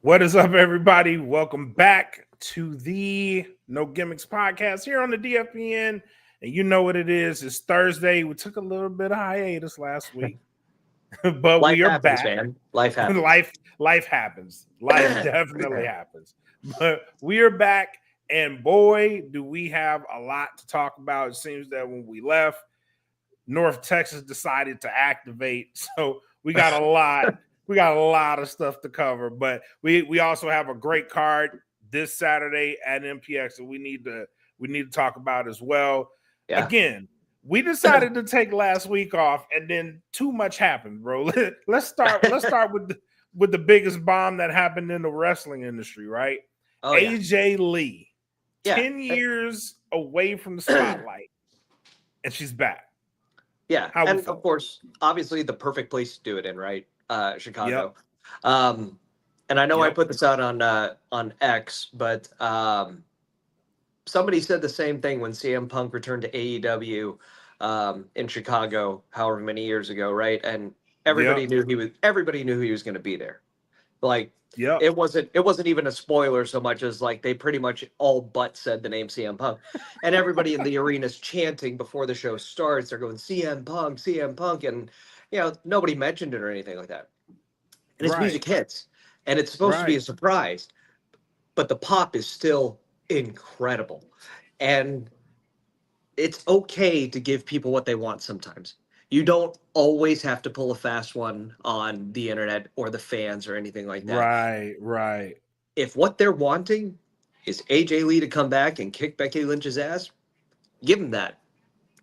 What is up, everybody? Welcome back to the No Gimmicks podcast here on the DFPN. And you know what it is. It's Thursday. We took a little bit of hiatus last week, but Life we are happens, back. man. Life happens. Life happens. Life definitely happens. But we are back, and boy, do we have a lot to talk about. It seems that when we left, North Texas decided to activate. So we got a lot. We got a lot of stuff to cover, but we also have a great card this Saturday at MPX that we need to talk about as well. Yeah. Again, we decided to take last week off, and then too much happened, bro. Let's start with the biggest bomb that happened in the wrestling industry, right? Oh, yeah. AJ Lee, Yeah. 10 years away from the spotlight, and she's back. Yeah. How we And feel? of course, obviously the perfect place to do it in, right? Chicago. And I know I Yep. put this out on X, but somebody said the same thing when CM Punk returned to AEW in Chicago, however many years ago, right? And everybody knew he was going to be there. Like, Yep. it wasn't even a spoiler so much as like they pretty much all but said the name CM Punk, and everybody in the arena's chanting before the show starts. They're going CM Punk, and nobody mentioned it or anything like that. And his music hits, and it's supposed to be a surprise, but the pop is still incredible, and it's okay to give people what they want sometimes. You don't always have to pull a fast one on the internet or the fans or anything like that. Right. If what they're wanting is AJ Lee to come back and kick Becky Lynch's ass, give them that.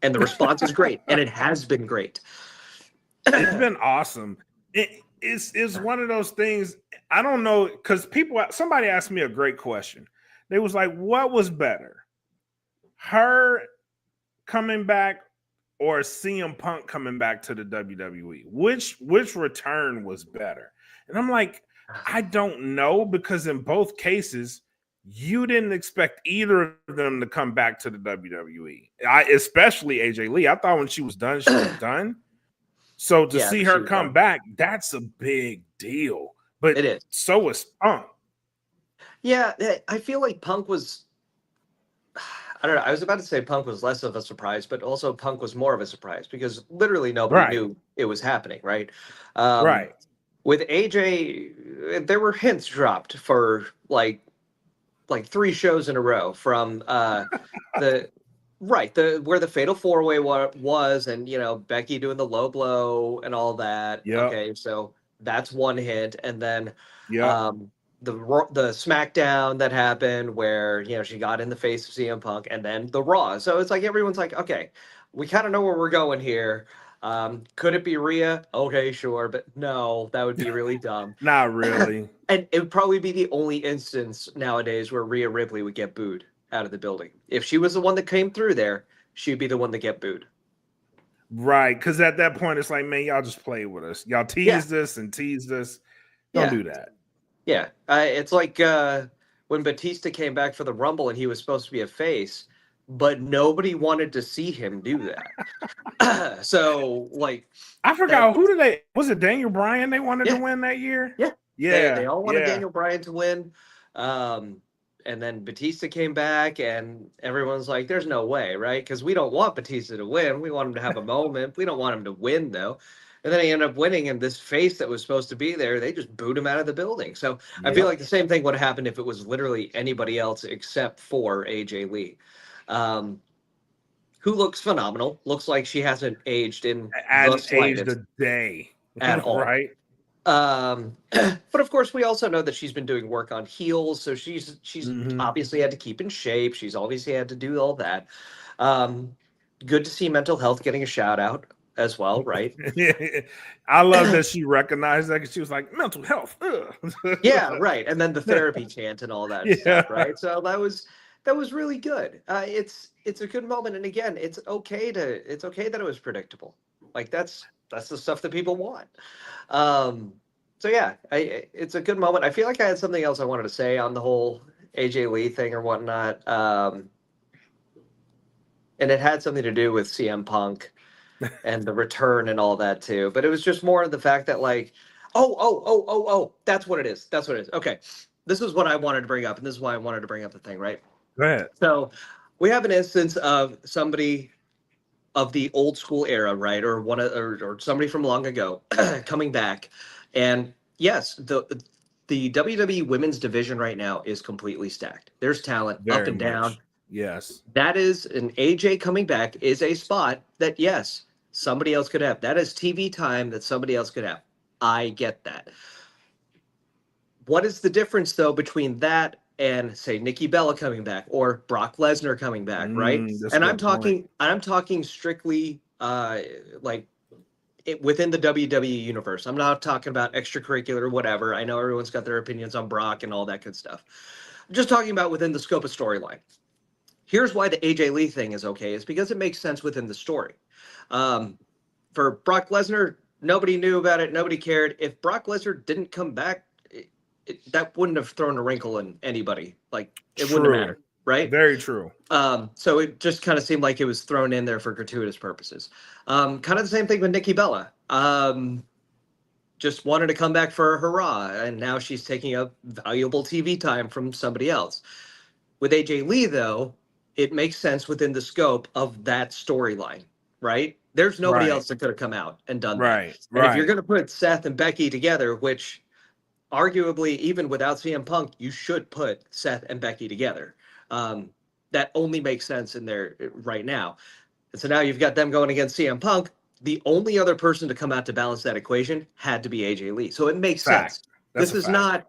And the response is great. And it has been great. It's been awesome. It's one of those things. I don't know, because somebody asked me a great question. They was like, what was better? Her coming back or CM Punk coming back to the WWE? Which return was better? And I'm like, I don't know, because in both cases, you didn't expect either of them to come back to the WWE. Especially AJ Lee. I thought when she was done, she was done. So to see her come back, that's a big deal. But it is. So is Punk. Yeah, I feel like Punk was, I don't know. I was about to say Punk was less of a surprise, but also Punk was more of a surprise because literally nobody knew it was happening, right? Right. With AJ, there were hints dropped for like 3 shows in a row from the where the Fatal 4-Way was, and Becky doing the low blow and all that. Yep. Okay, so that's one hint, and then Yep. the SmackDown that happened where she got in the face of CM Punk, and then the Raw. So it's like everyone's like, okay, we kind of know where we're going here. Could it be Rhea? Okay, sure, but no, that would be really dumb. Not really. And it would probably be the only instance nowadays where Rhea Ripley would get booed out of the building. If she was the one that came through there, she'd be the one that get booed. Right, because at that point, it's like, man, y'all just play with us. Y'all tease this and tease this. Don't do that. Yeah, it's like when Batista came back for the Rumble and he was supposed to be a face, but nobody wanted to see him do that. So, like, I forgot was it Daniel Bryan they wanted to win that year? Yeah. They all wanted Daniel Bryan to win. And then Batista came back, and everyone's like, there's no way, right? Because we don't want Batista to win. We want him to have a moment. We don't want him to win, though. And then he ended up winning, and this face that was supposed to be there, they just booed him out of the building. So I feel like the same thing would have happened if it was literally anybody else except for AJ Lee, who looks phenomenal. Looks like she hasn't aged in the slightest aged a day at all. Right. But of course, we also know that she's been doing work on heels, so she's obviously had to keep in shape. She's obviously had to do all that. Good to see mental health getting a shout out as well, right? I love that she recognized that, because she was like, mental health. Yeah, right. And then the therapy chant and all that stuff, right? So that was really good. It's a good moment, and again, it's okay that it was predictable. Like that's the stuff that people want. So yeah, it's a good moment. I feel like I had something else I wanted to say on the whole AJ Lee thing or whatnot. And it had something to do with CM Punk and the return and all that too. But it was just more of the fact that, like, Oh. That's what it is. Okay. This is what I wanted to bring up, and this is why I wanted to bring up the thing, right? Go ahead. So we have an instance of somebody of the old school era, right? Or somebody from long ago coming back. And yes, the WWE women's division right now is completely stacked. There's talent up Very and down. much. Yes. That is an AJ coming back is a spot that yes, somebody else could have. That is TV time that somebody else could have. I get that. What is the difference though between that and say Nikki Bella coming back or Brock Lesnar coming back, right? That's a And good point. I'm talking strictly like within the WWE universe. I'm not talking about extracurricular or whatever. I know everyone's got their opinions on Brock and all that good stuff. I'm just talking about within the scope of storyline. Here's why the AJ Lee thing is okay, is because it makes sense within the story. For Brock Lesnar, nobody knew about it. Nobody cared. If Brock Lesnar didn't come back, that wouldn't have thrown a wrinkle in anybody. Like it wouldn't have mattered, right? Very true. So it just kind of seemed like it was thrown in there for gratuitous purposes. Kind of the same thing with Nikki Bella. Just wanted to come back for a hurrah, and now she's taking up valuable TV time from somebody else. With AJ Lee, though, it makes sense within the scope of that storyline, right? There's nobody else that could have come out and done that. And if you're going to put Seth and Becky together, which arguably, even without CM Punk, you should put Seth and Becky together. That only makes sense in there right now. And so now you've got them going against CM Punk. The only other person to come out to balance that equation had to be AJ Lee. So it makes sense. This is not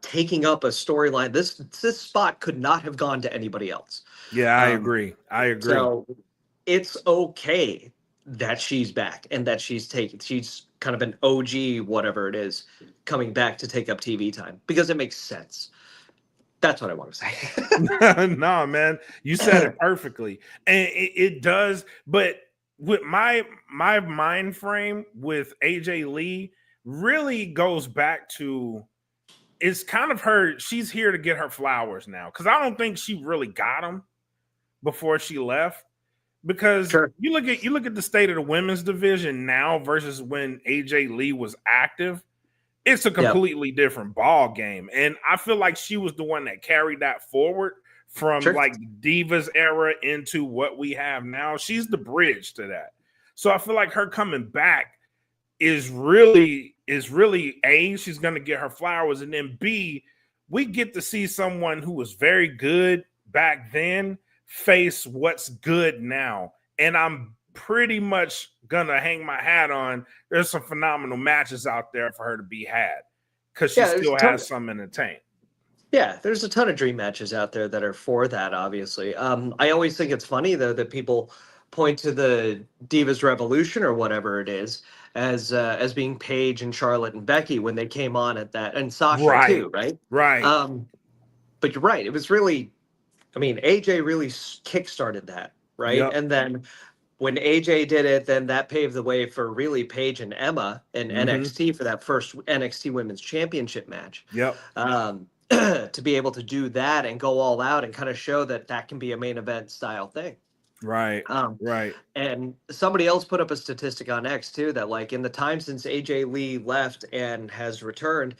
taking up a storyline. This spot could not have gone to anybody else. Yeah, I agree. So it's okay that she's back and that she's kind of an OG, whatever it is, coming back to take up TV time because it makes sense. That's what I want to say. No, man, you said it perfectly, and it does. But with my mind frame with AJ Lee really goes back to, it's kind of her. She's here to get her flowers now, because I don't think she really got them before she left. Because you look at the state of the women's division now versus when AJ Lee was active, it's a completely different ball game. And I feel like she was the one that carried that forward from like the Divas era into what we have now. She's the bridge to that. So I feel like her coming back is really A, she's going to get her flowers, and then B, we get to see someone who was very good back then face what's good now. And I'm pretty much gonna hang my hat on there's some phenomenal matches out there for her to be had, because she still has some in the tank. Yeah, there's a ton of dream matches out there that are for that, obviously. I always think it's funny though that people point to the Divas Revolution or whatever it is as being Paige and Charlotte and Becky when they came on at that, and Sasha too, right? But you're right, it was really, I mean, AJ really kickstarted that, right? And then when AJ did it, then that paved the way for really Paige and Emma in NXT for that first NXT Women's Championship match. To be able to do that and go all out and kind of show that can be a main event style thing. Right. And somebody else put up a statistic on X too, that like in the time since AJ Lee left and has returned,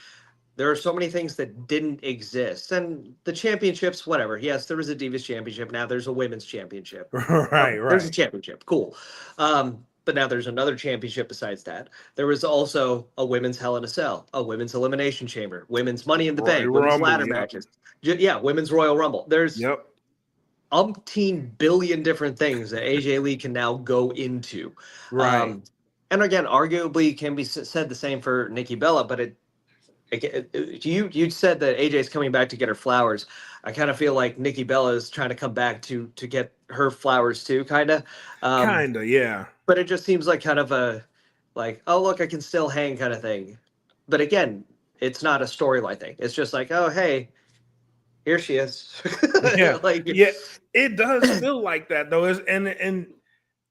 there are so many things that didn't exist. And the championships, whatever. Yes, there was a Divas Championship. Now there's a Women's Championship. There's a championship. Cool. But now there's another championship besides that. There was also a Women's Hell in a Cell, a Women's Elimination Chamber, Women's Money in the Bank, Women's Ladder matches. Women's Royal Rumble. There's umpteen billion different things that AJ Lee can now go into. And again, arguably can be said the same for Nikki Bella, but you said that AJ's coming back to get her flowers. I kind of feel like Nikki Bella is trying to come back to get her flowers too, kind of. Yeah. But it just seems like kind of a, like, oh, look, I can still hang kind of thing. But again, it's not a storyline thing. It's just like, oh, hey, here she is. It does feel like that though. And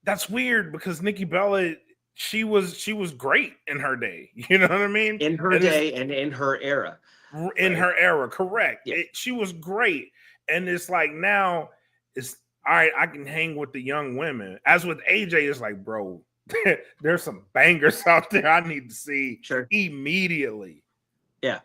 that's weird because Nikki Bella, she was great in her day. You know what I mean? In her day and in her era. In her era, correct. She was great. And it's like now it's all right, I can hang with the young women. As with AJ, it's like, bro, there's some bangers out there I need to see Sure. immediately. Yeah.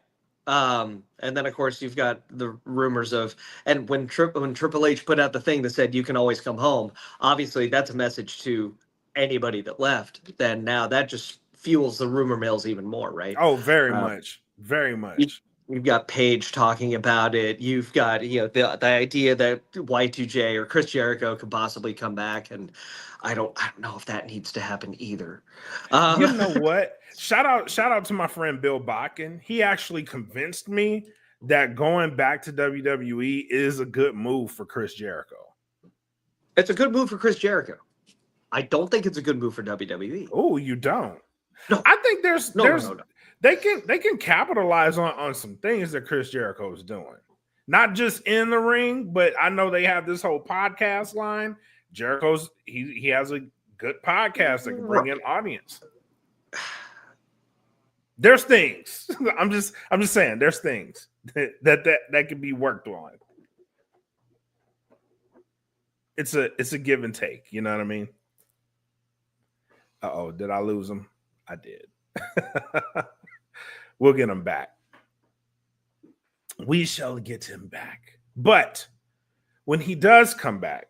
And then of course you've got the rumors of, and when Triple H put out the thing that said you can always come home, obviously that's a message to anybody that left. Then now that just fuels the rumor mills even more, right? Oh, very much. Very much. You've got Paige talking about it. You've got, the idea that Y2J or Chris Jericho could possibly come back, and I don't know if that needs to happen either. You know what? Shout out to my friend Bill Bakken. He actually convinced me that going back to WWE is a good move for Chris Jericho. It's a good move for Chris Jericho. I don't think it's a good move for WWE. Oh, you don't? No. I think there's No. They can capitalize on some things that Chris Jericho is doing. Not just in the ring, but I know they have this whole podcast line. Jericho's he has a good podcast that can bring in audience. There's things. I'm just saying there's things that can be worked on. It's a give and take, you know what I mean? Uh-oh, did I lose him? I did. We'll get him back. We shall get him back. But when he does come back,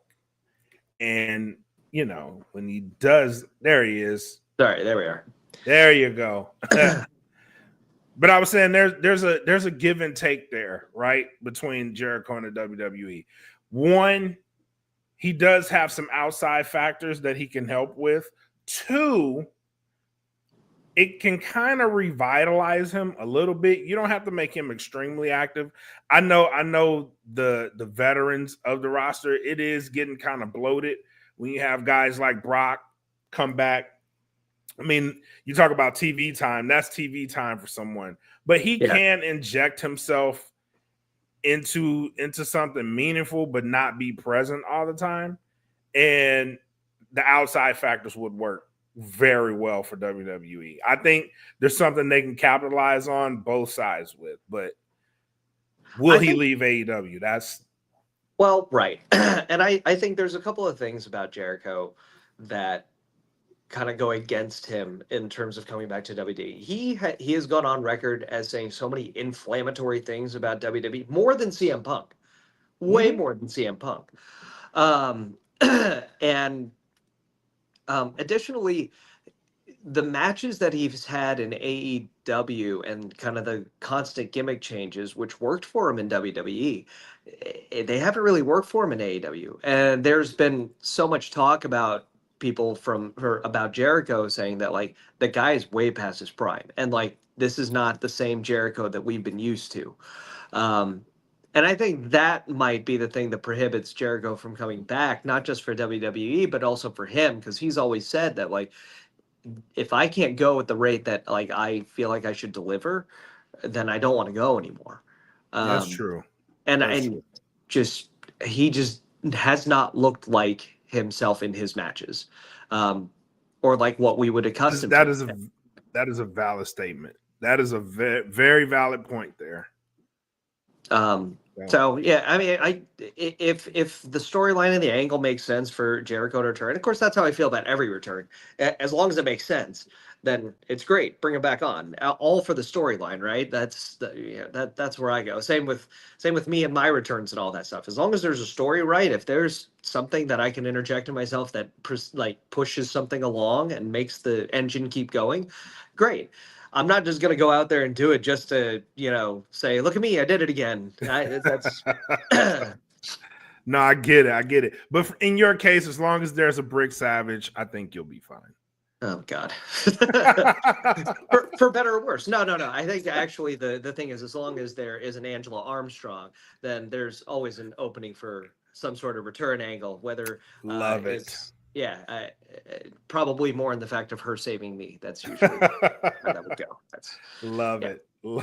and when he does, there he is. Sorry, there we are. There you go. But I was saying there's a give and take there, right? Between Jericho and the WWE. One, he does have some outside factors that he can help with. Two, it can kind of revitalize him a little bit. You don't have to make him extremely active. I know the veterans of the roster, it is getting kind of bloated when you have guys like Brock come back. I mean, you talk about TV time, that's TV time for someone. But he can inject himself into something meaningful but not be present all the time. And the outside factors would work very well for WWE. I think there's something they can capitalize on both sides with, but will he leave AEW? That's right. And I think there's a couple of things about Jericho that kind of go against him in terms of coming back to WWE. He has gone on record as saying so many inflammatory things about WWE, more than CM Punk, way more than CM Punk. And additionally, the matches that he's had in AEW and kind of the constant gimmick changes, which worked for him in WWE, they haven't really worked for him in AEW. And there's been so much talk about people about Jericho saying that like the guy is way past his prime, and like this is not the same Jericho that we've been used to. And I think that might be the thing that prohibits Jericho from coming back, not just for WWE, but also for him, because he's always said that, like, if I can't go at the rate that, like, I feel like I should deliver, then I don't want to go anymore. That's true. And he just has not looked like himself in his matches, or like what we would accustom to. That is a valid statement. That is a very valid point there. So yeah, I mean, if the storyline and the angle makes sense for Jericho to return, of course that's how I feel about every return. As long as it makes sense, then it's great. Bring him back on, all for the storyline, right? That's where I go. Same with me and my returns and all that stuff. As long as there's a story, right? If there's something that I can interject in myself that pushes something along and makes the engine keep going, great. I'm not just going to go out there and do it just to, say, look at me, I did it again. No, I get it. But in your case, as long as there's a Brick Savage, I think you'll be fine. Oh, God. for better or worse. No. I think actually the thing is, as long as there is an Angela Armstrong, then there's always an opening for some sort of return angle, whether Love it. Yeah, probably more in the fact of her saving me. That's usually how that would go. Love it. All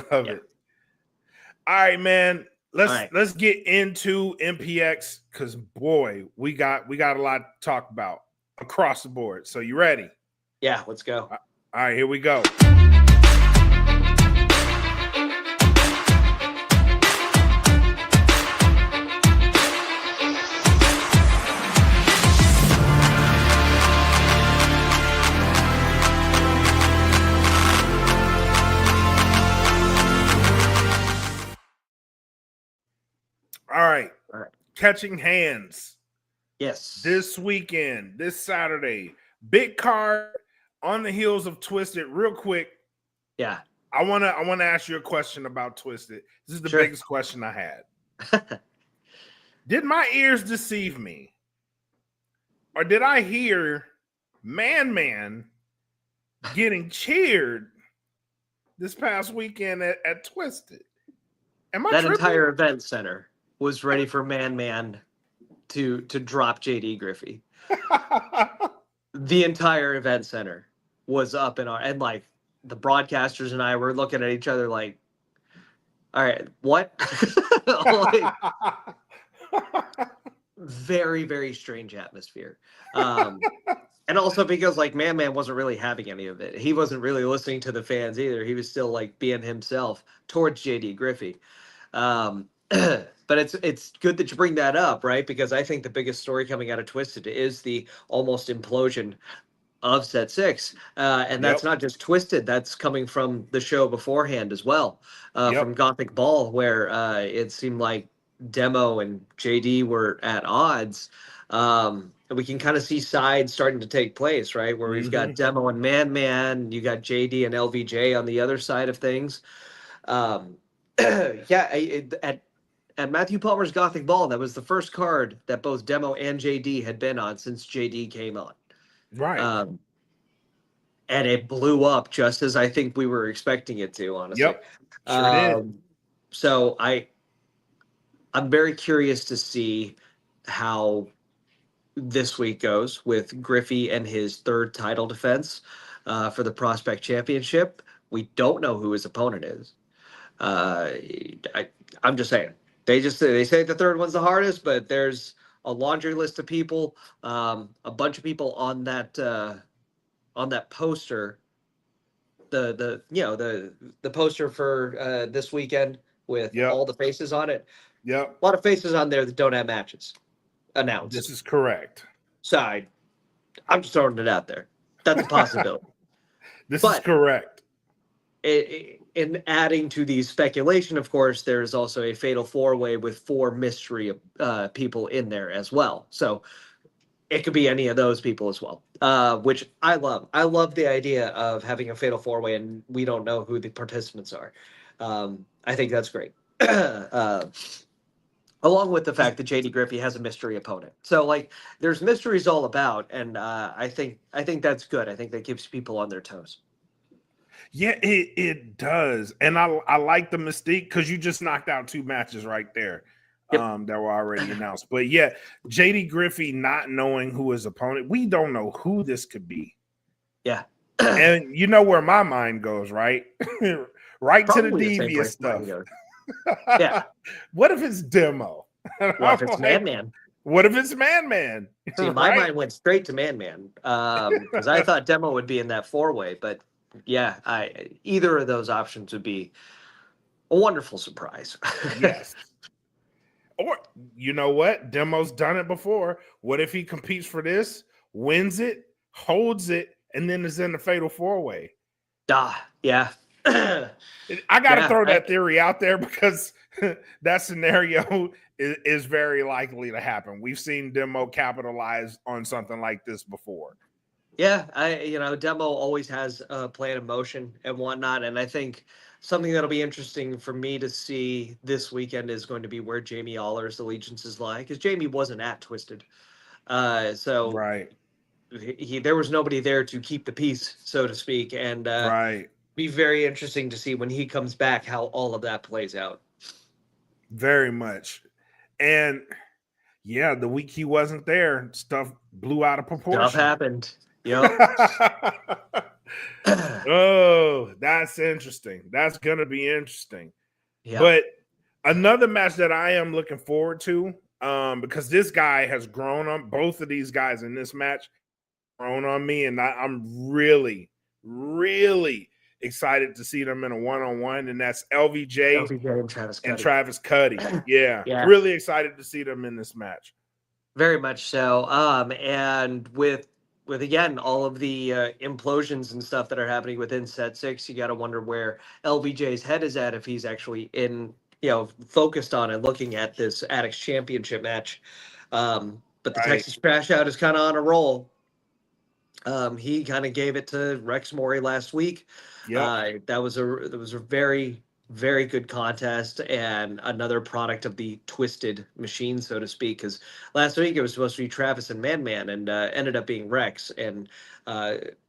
right, man. Let's get into MPX, because boy, we got a lot to talk about across the board. So you ready? Yeah, let's go. All right, here we go. All right. All right. Catching Hands Yes. this weekend, this Saturday. Big card on the heels of Twisted. Real quick, Yeah. I wanna ask you a question about Twisted. This is the biggest question I had. Did my ears deceive me? Or did I hear Man getting cheered this past weekend at Twisted? Am I That tripping? entire event center was ready for Man to drop JD Griffey. The entire event center was up in our, and like the broadcasters and I were looking at each other like, all right, what? Like, very, very strange atmosphere. And also because like Man wasn't really having any of it. He wasn't really listening to the fans either. He was still like being himself towards JD Griffey. But it's good that you bring that up, right? Because I think the biggest story coming out of Twisted is the almost implosion of set 6, and that's not just Twisted, that's coming from the show beforehand as well, from Gothic Ball, where it seemed like Demo and JD were at odds. And we can kind of see sides starting to take place, right, where we've got Demo and Man, you got JD and LVJ on the other side of things. At Matthew Palmer's Gothic Ball, that was the first card that both Demo and JD had been on since JD came on. Right. And it blew up just as I think we were expecting it to, honestly. Yep. Sure did. So I'm very curious to see how this week goes with Griffey and his third title defense for the Prospect Championship. We don't know who his opponent is. I'm just saying. They say the third one's the hardest, but there's a laundry list of people, a bunch of people on that poster, the poster for this weekend with all the faces on it. Yep. A lot of faces on there that don't have matches announced. This is correct. So I'm just throwing it out there. That's a possibility. This is correct. In adding to the speculation, of course, there's also a fatal 4-way with 4 mystery people in there as well. So it could be any of those people as well, which I love. I love the idea of having a fatal 4-way and we don't know who the participants are. I think that's great. Along with the fact that JD Griffey has a mystery opponent. So like there's mysteries all about, and I think that's good. I think that keeps people on their toes. Yeah, it does. And I like the mystique because you just knocked out 2 matches right there. That were already announced. But yeah, JD Griffey not knowing who his opponent, we don't know who this could be. Yeah. And you know where my mind goes, right? Right. Probably to the devious stuff. Yeah. What if it's Demo? What if it's Man? What if it's Man? See, my mind went straight to Man. Because I thought Demo would be in that 4-way, but yeah, either of those options would be a wonderful surprise. Yes. Or you know what? Demo's done it before. What if he competes for this, wins it, holds it, and then is in the fatal 4-way? Yeah. I got to throw that theory out there because that scenario is very likely to happen. We've seen Demo capitalize on something like this before. Yeah, Demo always has a plan in motion and whatnot, and I think something that'll be interesting for me to see this weekend is going to be where Jamie Aller's allegiances lie, because Jamie wasn't at Twisted, so right. There was nobody there to keep the peace, so to speak, and be very interesting to see when he comes back how all of that plays out. Very much, and yeah, the week he wasn't there, stuff blew out of proportion. Stuff happened. Yep. Oh, that's interesting. That's gonna be interesting. Yeah. But another match that I am looking forward to, because this guy has grown on both of these guys in this match, grown on me, and I'm really, really excited to see them in a one-on-one, and that's LVJ and Travis Cuddy. Yeah, really excited to see them in this match. Very much so. And with again all of the implosions and stuff that are happening within set 6, you got to wonder where LVJ's head is at, if he's actually in focused on and looking at this Addicts Championship match. But the Right. Texas Crash Out is kind of on a roll. He kind of gave it to Rex Mori last week. Yep. That was a very, very good contest and another product of the twisted machine, so to speak. Because last week it was supposed to be Travis and Man Man, and ended up being Rex, and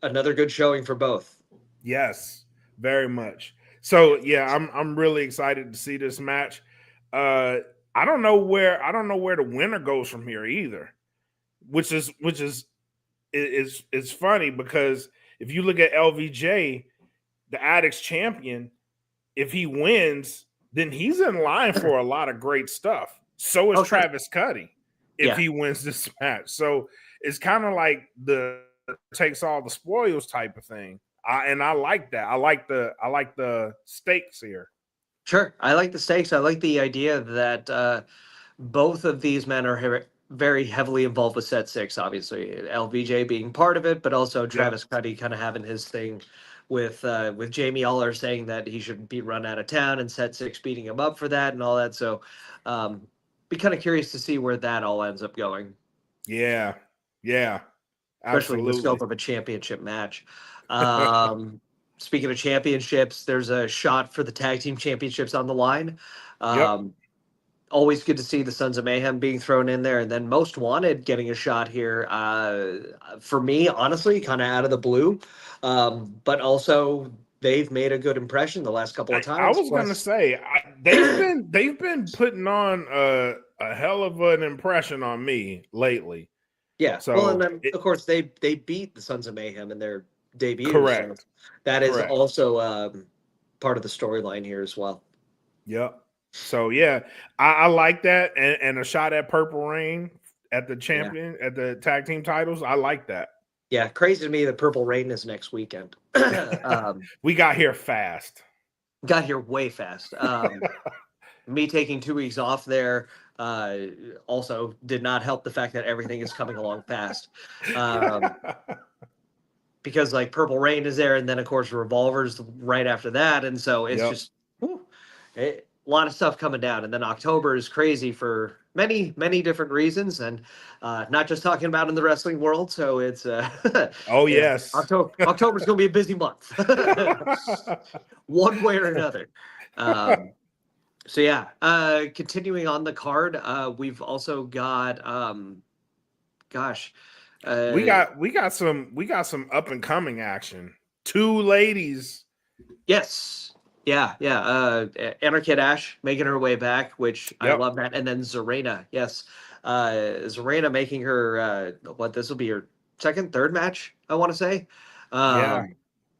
another good showing for both. Yes, very much. So yeah, I'm really excited to see this match. Uh I don't know where the winner goes from here either. Which is funny because if you look at LVJ, the Addicts champion, if he wins, then he's in line for a lot of great stuff. So is Oh, sure. Travis Cuddy if Yeah, he wins this match. So it's kind of like the takes all the spoils type of thing. And I like that. I like the stakes here. sure. I like the stakes. I like the idea that both of these men are very heavily involved with set six, obviously. LVJ being part of it, but also Yep. Travis Cuddy kind of having his thing with Jamie Aller saying that he should be run out of town and set six beating him up for that and all that. So be kind of curious to see where that all ends up going, Yeah. Yeah. especially in the Absolutely. scope of a championship match. Um, Speaking of championships, there's a shot for the tag team championships on the line. Yep. Um, Always good to see the Sons of Mayhem being thrown in there, and then Most Wanted getting a shot here. For me, honestly, kind of out of the blue, but also they've made a good impression the last couple of I times. was gonna Plus, say they've been putting on a hell of an impression on me lately. yeah. Well, and So then of course they beat the Sons of Mayhem in their debut, so correct. that is Correct. also part of the storyline here as well. Yep. So yeah, I like that, and a shot at Purple Rain at the Yeah, champion at the tag team titles. I like that. yeah. Crazy to me that Purple Rain is next weekend. We got here fast. Got here way fast. Me taking 2 weeks off there uh, also did not help the fact that everything is coming along fast. Um, because like Purple Rain is there, and then of course Revolver's right after that, and so it's Yep. just a lot of stuff coming down. And then October is crazy for many many different reasons, and not just talking about in the wrestling world. So it's Oh yeah, yes. October's going to be a busy month, one way or another. Um, so yeah, continuing on the card, we've also got gosh, we uh, got we got some up and coming action. Two ladies. yes, yeah, Anarchy Ash making her way back, which I Yep. love that, and then Zarena, yes, Zarena making her what this will be her second, third match, I want to say, Yeah. um,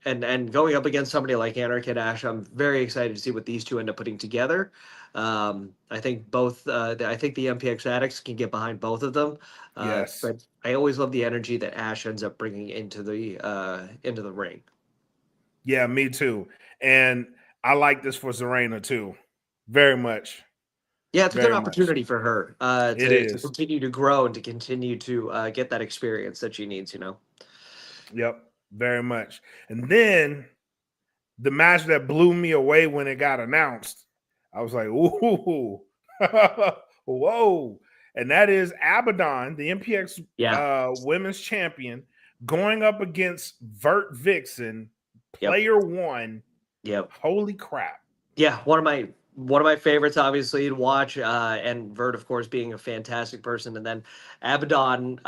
and going up against somebody like Anarchy Ash, I'm very excited to see what these two end up putting together. I think both. I think the MPX addicts can get behind both of them, Yes. but I always love the energy that Ash ends up bringing into the ring. Yeah, me too. And I like this for Zarena too. Very much. Yeah, it's a good Very much. opportunity for her It to is. continue to grow and to continue to get that experience that she needs. Yep. Very much. And then the match that blew me away when it got announced, I was like, ooh, whoa. And that is Abaddon, the MPX Yeah. women's champion, going up against Vert Vixen, Yep. player one. Yep. Holy crap. Yeah, one of my favorites, obviously, to watch, and Vert, of course, being a fantastic person, and then Abaddon.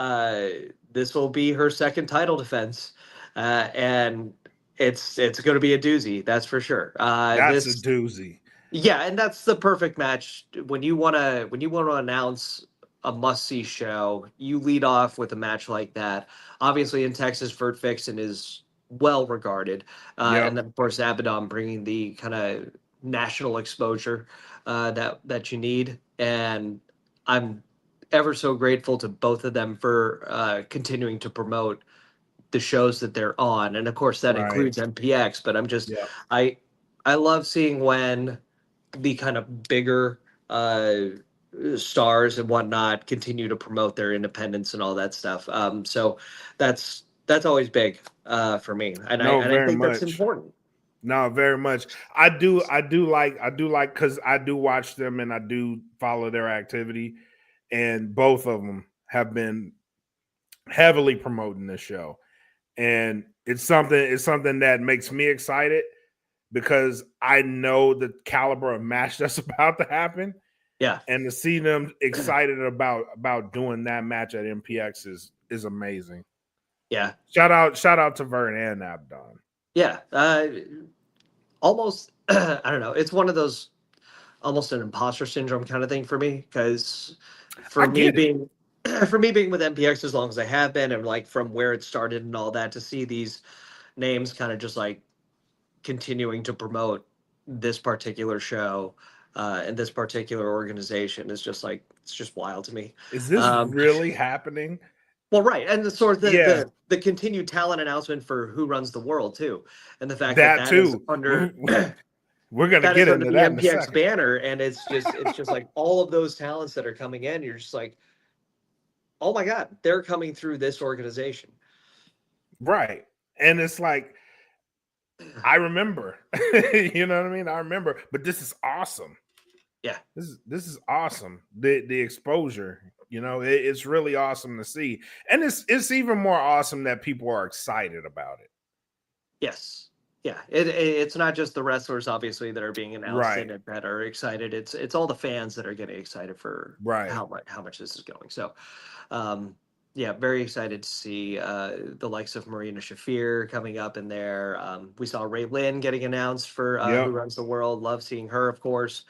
This will be her second title defense, and it's going to be a doozy, that's for sure. That's a doozy. Yeah, and that's the perfect match when you want to announce a must see show. You lead off with a match like that. Obviously, in Texas, Vert Vixen is well regarded, and Yep. then of course Abaddon bringing the kind of national exposure that you need. And I'm ever so grateful to both of them for continuing to promote the shows that they're on, and of course that Right. includes MPX. But I'm just Yep. I I love seeing when the kind of bigger stars and whatnot continue to promote their independence and all that stuff. So that's always big for me, and I No, and I very think that's much. important. No, very much. I do like, because I do watch them and I do follow their activity, and both of them have been heavily promoting this show, and it's something that makes me excited because I know the caliber of match that's about to happen, Yeah. and to see them excited about doing that match at MPX is amazing. Yeah. Shout out to Vern and Abdon. Yeah. Almost, I don't know. It's one of those almost an imposter syndrome kind of thing for me because I for me get it. being for me being with MPX as long as I have been and like from where it started and all that to see these names kind of just like continuing to promote this particular show and this particular organization is just like it's just wild to me. Is this Um, really happening? well, right, and the sort of Yeah, the continued talent announcement for Who Runs the World too, and the fact that that that is too. under We're gonna that get is under into the that in a MPX second. banner, and it's just like all of those talents that are coming in. You're just like, oh my god, they're coming through this organization. Right. And it's like, I remember. You know what I mean? I remember, but this is awesome. Yeah, This is awesome. The exposure, it's really awesome to see. And it's even more awesome that people are excited about it. yes, yeah. It's not just the wrestlers, obviously, that are being announced Right. in it that are excited. It's all the fans that are getting excited for Right. how much this is going. So, um, yeah, very excited to see the likes of Marina Shafir coming up in there. We saw Ray Lynn getting announced for Who Yep. Runs the World. Love seeing her, of course.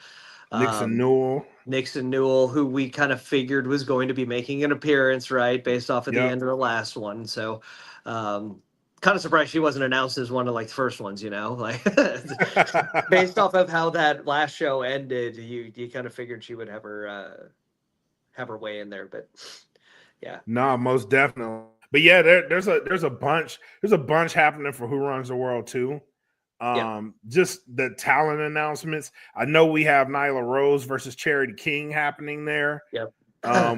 Nixon Um, Newell. Nixon Newell, who we kind of figured was going to be making an appearance, right, based off of the Yep. end of the last one. So, kind of surprised she wasn't announced as one of like the first ones, like based off of how that last show ended, you kind of figured she would have her way in there, but yeah, No, most definitely. But yeah, there's a bunch happening for Who Runs the World too. yeah, Just the talent announcements. I know we have Nyla Rose versus Charity King happening there. yep.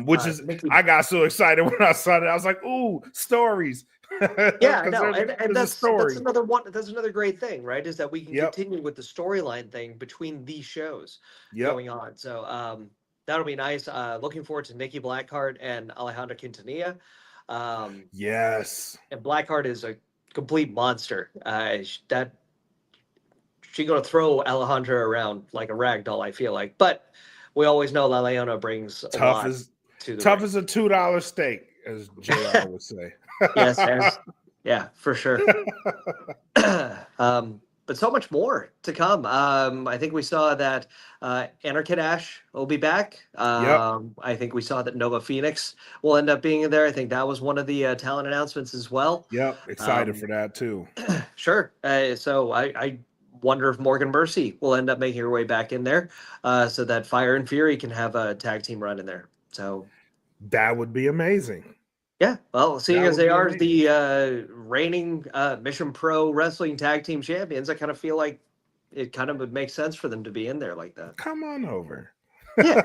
Which is Nikki, I got so excited when I saw that. I was like, ooh, stories. yeah, Because no, and there's a that's story. another one. That's another great thing, right? Is that we can Yep. continue with the storyline thing between these shows Yep. going on. So that'll be nice. Looking forward to Nikki Blackheart and Alejandra Quintanilla. Um, Yes. and Blackheart is a complete monster. That she's gonna throw Alejandra around like a rag doll. I feel like, but we always know La Leona brings a Tough lot as to the tough ring. as a $2 steak, as JR would say. Yes, yeah, for sure. But so much more to come. I think we saw that Anarkid Ash will be back. Yep. I think we saw that Nova Phoenix will end up being in there. I think that was one of the talent announcements as well. Yep. Excited Um, for that too. sure. So I wonder if Morgan Mercy will end up making her way back in there so that Fire and Fury can have a tag team run in there. So That would be amazing. yeah, well, seeing That as would they be are amazing. the reigning Mission Pro Wrestling Tag Team Champions, I kind of feel like it kind of would make sense for them to be in there like that. Come on over. Yeah,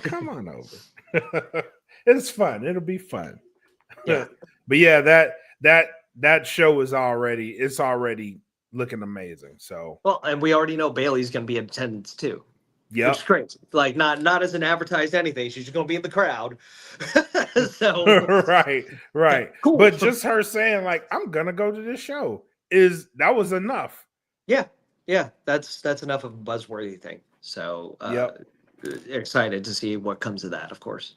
Come on over. It's fun. It'll be fun. yeah. But yeah, that show it's already looking amazing. So Well, and we already know Bailey's going to be in attendance too, which is yep. crazy. Like not as an advertised anything. She's just going to be in the crowd. So Right. cool. But just her saying, like, I'm gonna go to this show that was enough. Yeah, yeah. That's enough of a buzzworthy thing. So Yep. excited to see what comes of that, of course.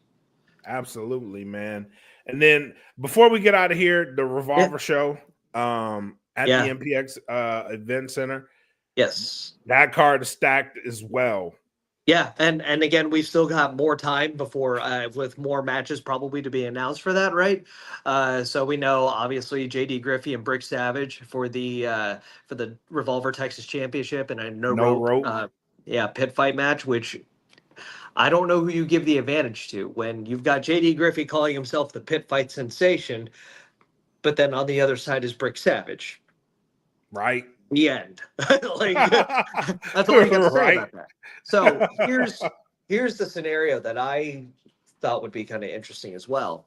Absolutely, man. And then before we get out of here, the Yeah, Revolver show at the yeah. MPX event center. Yes. That card is stacked as well. Yeah, and again, we've still got more time before with more matches probably to be announced for that, right? So we know obviously JD Griffey and Brick Savage for the Revolver Texas Championship and a no No rope rope. yeah, pit fight match, which I don't know who you give the advantage to when you've got JD Griffey calling himself the pit fight sensation, but then on the other side is Brick Savage. Right. The end. Like that's all you got to say Right. about that. So here's the scenario that I thought would be kind of interesting as well.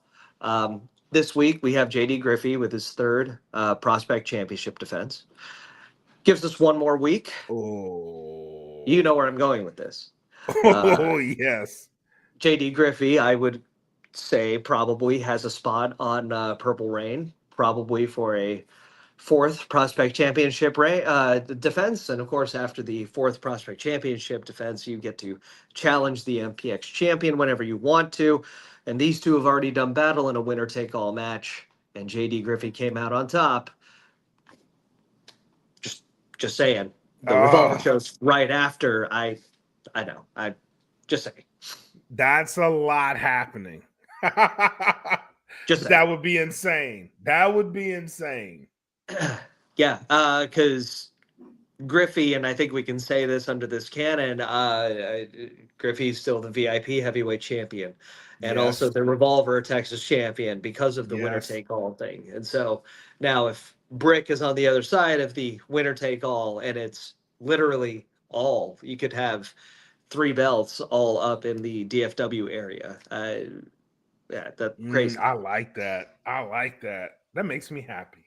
This week we have JD Griffey with his third prospect championship defense. Gives us one more week. Oh, You know where I'm going with this. oh yes. JD Griffey, I would say, probably has a spot on Purple Rain, probably for a fourth prospect championship defense. And of course, after the fourth prospect championship defense, you get to challenge the MPX champion whenever you want to. And these two have already done battle in a winner take all match. And JD Griffey came out on top. Just saying. The revolver shows right after. I know. I just saying. That's a lot happening. Just saying. That would be insane. That would be insane. Yeah, because Griffey, and I think we can say this under this canon, Griffey's still the VIP heavyweight champion, and also the Revolver Texas champion because of the winner take all thing. And so now, if Brick is on the other side of the winner take all, and it's literally all, you could have 3 belts all up in the DFW area. Yeah, that's crazy. I like that. I like that. That makes me happy.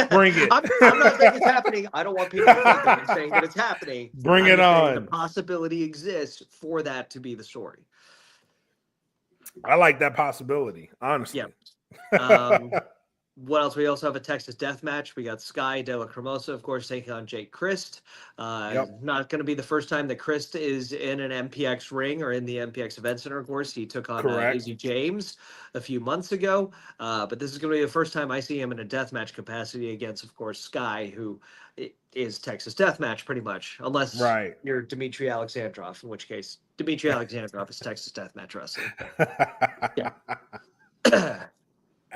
Bring it. I'm not saying it's happening. I don't want people to think that I'm saying that it's happening. Bring it on. The possibility exists for that to be the story. I like that possibility, honestly. Yeah. What else? We also have a Texas death match. We got Sky De La Cremosa, of course, taking on Jake Christ. Not going to be the first time that Christ is in an MPX ring or in the MPX Event Center, of course. He took on Izzy James a few months ago. But this is going to be the first time I see him in a death match capacity against, of course, Sky, who is Texas death match pretty much. Unless you're Dmitry Alexandrov, in which case Dmitry Alexandrov is Texas death match wrestling. Yeah.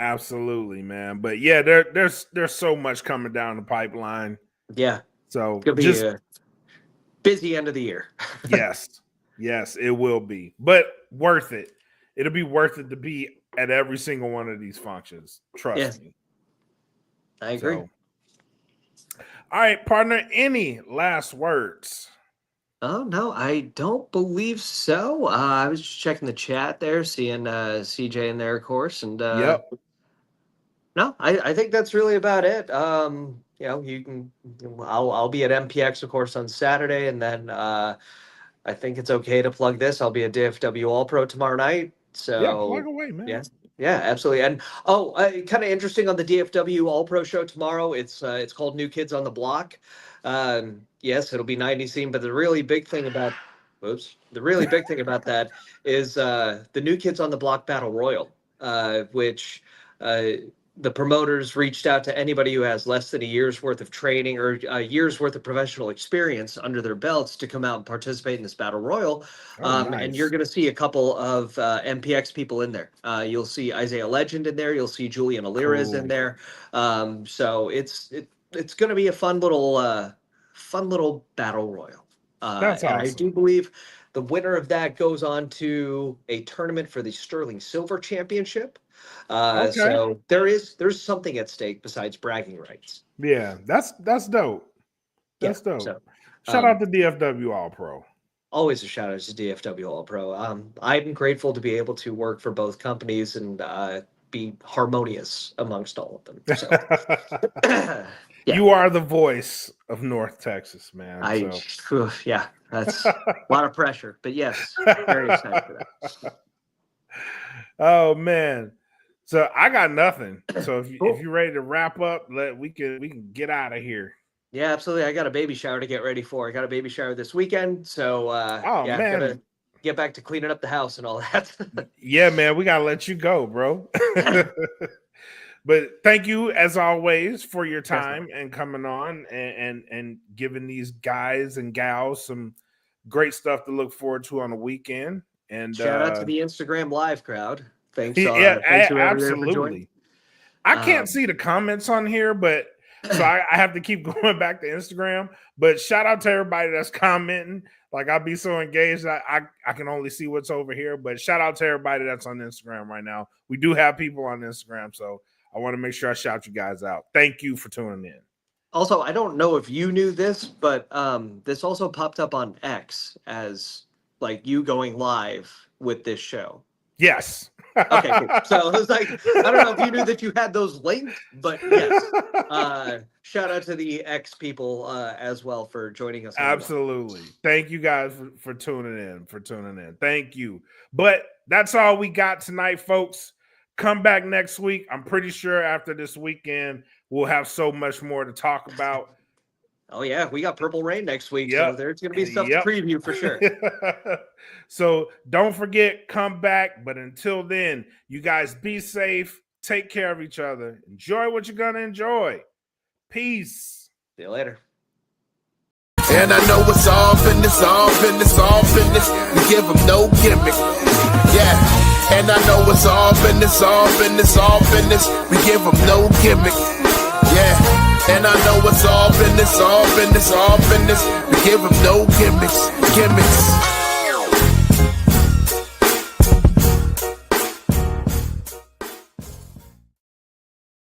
Absolutely, man. But yeah, there's so much coming down the pipeline. Yeah. So it's gonna be a busy end of the year. Yes, it will be. But worth it. It'll be worth it to be at every single one of these functions. Trust me. I agree. So, all right, partner. Any last words? Oh, no, I don't believe so. I was just checking the chat there, seeing CJ in there, of course. And no, I think that's really about it. You know, I'll be at MPX, of course, on Saturday. And then I think it's okay to plug this. I'll be at DFW All Pro tomorrow night. So yeah, plug away, man. Yeah, absolutely. And kind of interesting on the DFW All Pro show tomorrow. It's called New Kids on the Block. Yes, it'll be 90 scene, but the really big thing about that is the New Kids on the Block Battle Royal, which the promoters reached out to anybody who has less than a year's worth of training or a year's worth of professional experience under their belts to come out and participate in this battle royal. Nice. And you're going to see a couple of MPX people in there. You'll see Isaiah Legend in there. You'll see Julian Alirez in there. So it's going to be a fun little battle royal. That's awesome. And I do believe the winner of that goes on to a tournament for the Sterling Silver Championship. So there's something at stake besides bragging rights. Yeah, that's dope. That's dope. So, shout out to DFW All Pro. Always a shout out to DFW All Pro. I'm grateful to be able to work for both companies and be harmonious amongst all of them. So. You are the voice of North Texas, man. Yeah, that's a lot of pressure, but yes, very excited for that. Oh man. So I got nothing. So if you're ready to wrap up, we can get out of here. Yeah, absolutely. I got a baby shower to get ready for. I got a baby shower this weekend, so man, gotta get back to cleaning up the house and all that. Yeah, man, we gotta let you go, bro. But thank you as always for your time and coming on and giving these guys and gals some great stuff to look forward to on the weekend. And shout out to the Instagram live crowd. Thanks. Thanks absolutely. I can't see the comments on here, but so I have to keep going back to Instagram. But shout out to everybody that's commenting. Like I'll be so engaged. I can only see what's over here. But shout out to everybody that's on Instagram right now. We do have people on Instagram, so I want to make sure I shout you guys out. Thank you for tuning in. Also, I don't know if you knew this, but this also popped up on X as like you going live with this show. Yes. Okay, cool. So I was like, I don't know if you knew that you had those linked, but yes. Shout out to the X people as well for joining us. Absolutely. Thank you guys for tuning in. Thank you. But that's all we got tonight, folks. Come back next week. I'm pretty sure after this weekend, we'll have so much more to talk about. Oh, yeah. We got Purple Rain next week. Yep. So there's going to be stuff to preview for sure. So don't forget, come back. But until then, you guys be safe. Take care of each other. Enjoy what you're going to enjoy. Peace. See you later. And I know it's all business, all business, all business. We give them no gimmick. Yeah. And I know it's all business, all business, all business. We give them no gimmick. Yeah. And I know it's all business, all business, all business. We give them no gimmicks.